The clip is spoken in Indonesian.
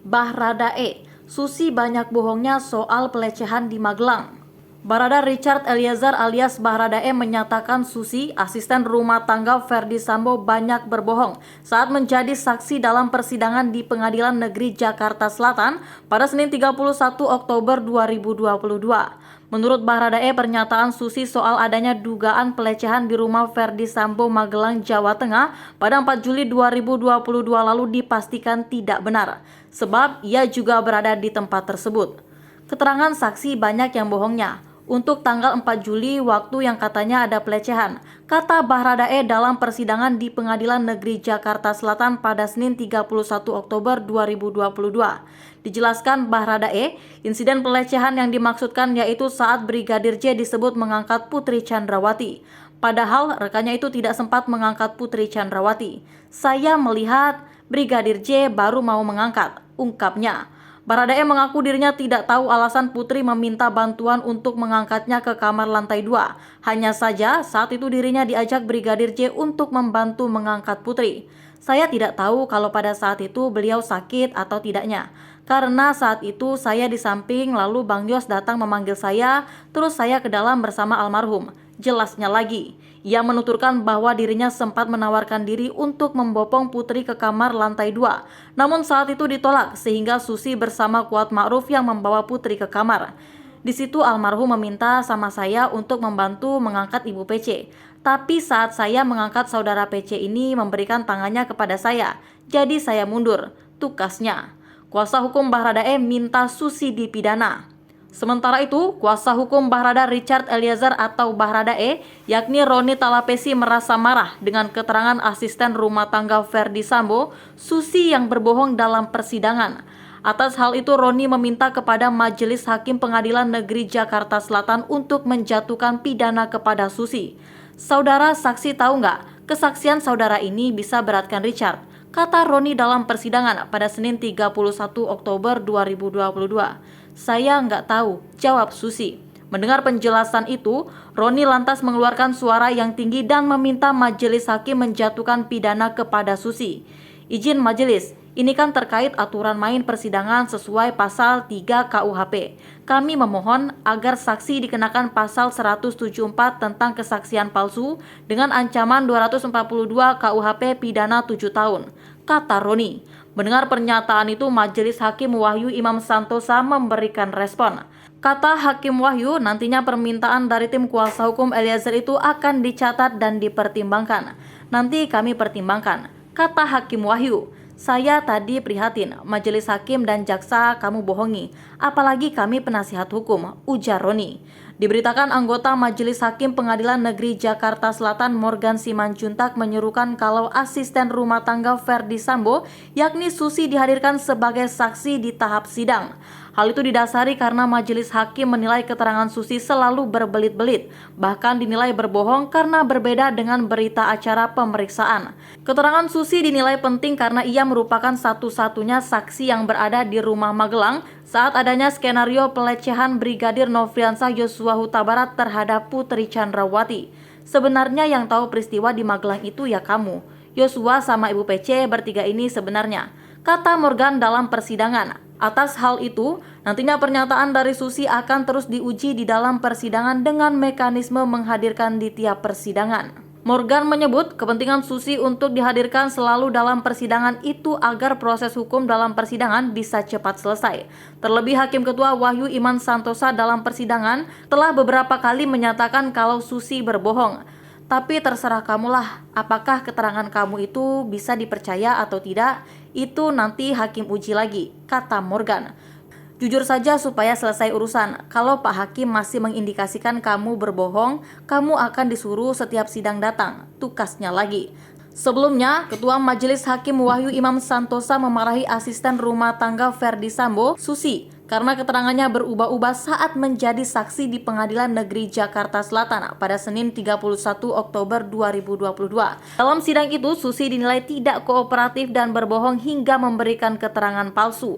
Baradae, Susi banyak bohongnya soal pelecehan di Magelang. Barada Richard Eliezer alias Baradae menyatakan Susi, asisten rumah tangga Ferdi Sambo, banyak berbohong saat menjadi saksi dalam persidangan di Pengadilan Negeri Jakarta Selatan pada Senin 31 Oktober 2022. Menurut Baradae, pernyataan Susi soal adanya dugaan pelecehan di rumah Ferdi Sambo Magelang, Jawa Tengah pada 4 Juli 2022 lalu dipastikan tidak benar, sebab ia juga berada di tempat tersebut. Keterangan saksi banyak yang bohongnya. Untuk tanggal 4 Juli, waktu yang katanya ada pelecehan, kata Baradae dalam persidangan di Pengadilan Negeri Jakarta Selatan pada Senin 31 Oktober 2022. Dijelaskan Baradae, insiden pelecehan yang dimaksudkan yaitu saat Brigadir J disebut mengangkat Putri Chandrawati. Padahal rekannya itu tidak sempat mengangkat Putri Chandrawati. Saya melihat Brigadir J baru mau mengangkat, ungkapnya. Baradae mengaku dirinya tidak tahu alasan Putri meminta bantuan untuk mengangkatnya ke kamar lantai 2. Hanya saja saat itu dirinya diajak Brigadir J untuk membantu mengangkat Putri. Saya tidak tahu kalau pada saat itu beliau sakit atau tidaknya. Karena saat itu saya di samping lalu Bang Yos datang memanggil saya, terus saya ke dalam bersama almarhum. Jelasnya lagi, ia menuturkan bahwa dirinya sempat menawarkan diri untuk membopong Putri ke kamar lantai 2. Namun saat itu ditolak sehingga Susi bersama Kuat Ma'ruf yang membawa Putri ke kamar. Di situ almarhum meminta sama saya untuk membantu mengangkat Ibu PC. Tapi saat saya mengangkat saudara PC ini memberikan tangannya kepada saya, jadi saya mundur, tukasnya. Kuasa hukum Baradae minta Susi dipidana. Sementara itu, kuasa hukum Barada Richard Eliezer atau Baradae, yakni Roni Talapesi, merasa marah dengan keterangan asisten rumah tangga Ferdi Sambo, Susi, yang berbohong dalam persidangan. Atas hal itu, Roni meminta kepada Majelis Hakim Pengadilan Negeri Jakarta Selatan untuk menjatuhkan pidana kepada Susi. Saudara saksi tahu nggak, kesaksian saudara ini bisa beratkan Richard, kata Roni dalam persidangan pada Senin 31 Oktober 2022. Saya nggak tahu, jawab Susi. Mendengar penjelasan itu, Roni lantas mengeluarkan suara yang tinggi dan meminta majelis hakim menjatuhkan pidana kepada Susi. Izin majelis, ini kan terkait aturan main persidangan sesuai pasal 3 KUHP. Kami memohon agar saksi dikenakan pasal 174 tentang kesaksian palsu dengan ancaman 242 KUHP pidana 7 tahun, kata Roni. Mendengar pernyataan itu, Majelis Hakim Wahyu Imam Santosa memberikan respon. Kata Hakim Wahyu, nantinya permintaan dari tim kuasa hukum Eliezer itu akan dicatat dan dipertimbangkan. Nanti kami pertimbangkan, kata Hakim Wahyu. Saya tadi prihatin, majelis hakim dan jaksa kamu bohongi, apalagi kami penasihat hukum, ujar Roni. Diberitakan anggota Majelis Hakim Pengadilan Negeri Jakarta Selatan Morgan Simanjuntak menyerukan kalau asisten rumah tangga Ferdi Sambo, yakni Susi, dihadirkan sebagai saksi di tahap sidang. Hal itu didasari karena majelis hakim menilai keterangan Susi selalu berbelit-belit, bahkan dinilai berbohong karena berbeda dengan berita acara pemeriksaan. Keterangan Susi dinilai penting karena ia merupakan satu-satunya saksi yang berada di rumah Magelang saat adanya skenario pelecehan Brigadir Nofriansah Yosua Huta Barat terhadap Putri Chandrawati. Sebenarnya yang tahu peristiwa di Magelang itu ya kamu, Yosua sama Ibu PC bertiga ini sebenarnya, kata Morgan dalam persidangan. Atas hal itu, nantinya pernyataan dari Susi akan terus diuji di dalam persidangan dengan mekanisme menghadirkan di tiap persidangan. Morgan menyebut kepentingan Susi untuk dihadirkan selalu dalam persidangan itu agar proses hukum dalam persidangan bisa cepat selesai. Terlebih Hakim Ketua Wahyu Iman Santosa dalam persidangan telah beberapa kali menyatakan kalau Susi berbohong. Tapi terserah kamulah, apakah keterangan kamu itu bisa dipercaya atau tidak, itu nanti hakim uji lagi, kata Morgan. Jujur saja supaya selesai urusan, kalau Pak Hakim masih mengindikasikan kamu berbohong, kamu akan disuruh setiap sidang datang, tukasnya lagi. Sebelumnya, Ketua Majelis Hakim Wahyu Imam Santosa memarahi asisten rumah tangga Ferdi Sambo, Susi, karena keterangannya berubah-ubah saat menjadi saksi di Pengadilan Negeri Jakarta Selatan pada Senin 31 Oktober 2022. Dalam sidang itu, Susi dinilai tidak kooperatif dan berbohong hingga memberikan keterangan palsu.